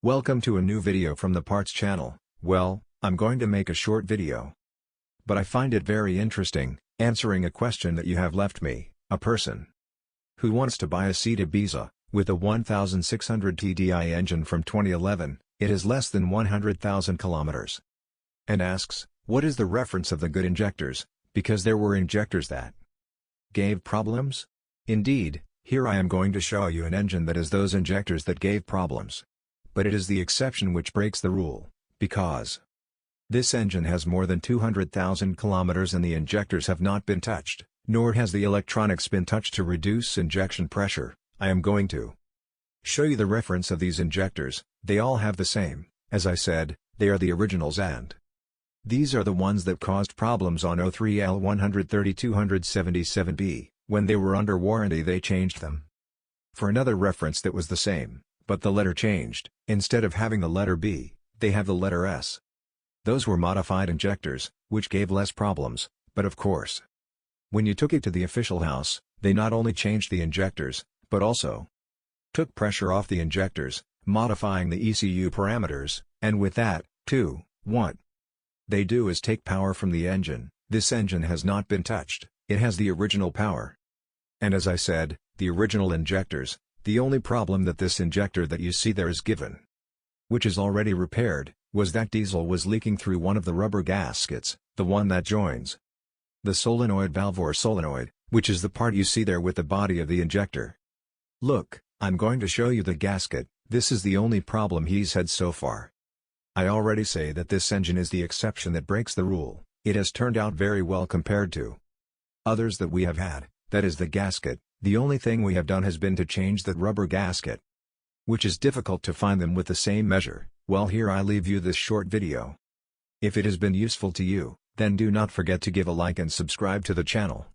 Welcome to a new video from the Parts channel. Well, I'm going to make a short video. But I find it very interesting, answering a question that you have left me, a person who wants to buy a Skoda Ibiza, with a 1600 TDI engine from 2011, it has less than 100,000 kilometers. And asks, what is the reference of the good injectors, because there were injectors that gave problems? Indeed, here I am going to show you an engine that is those injectors that gave problems. But it is the exception which breaks the rule, because this engine has more than 200,000 kilometers and the injectors have not been touched, nor has the electronics been touched to reduce injection pressure. I am going to show you the reference of these injectors. They all have the same, as I said, they are the originals, and these are the ones that caused problems on 03L130277B. When they were under warranty they changed them for another reference that was the same, but the letter changed. Instead of having the letter B, they have the letter S. Those were modified injectors, which gave less problems, but of course, when you took it to the official house, they not only changed the injectors, but also took pressure off the injectors, modifying the ECU parameters, and with that, too, what they do is take power from the engine. This engine has not been touched, it has the original power. And as I said, the original injectors, the only problem that this injector that you see there is given, which is already repaired, was that diesel was leaking through one of the rubber gaskets, the one that joins the solenoid valve or solenoid, which is the part you see there with the body of the injector. Look, I'm going to show you the gasket. This is the only problem he's had so far. I already say that this engine is the exception that breaks the rule. It has turned out very well compared to others that we have had, that is the gasket. The only thing we have done has been to change that rubber gasket, which is difficult to find them with the same measure. Well, here I leave you this short video. If it has been useful to you, then do not forget to give a like and subscribe to the channel.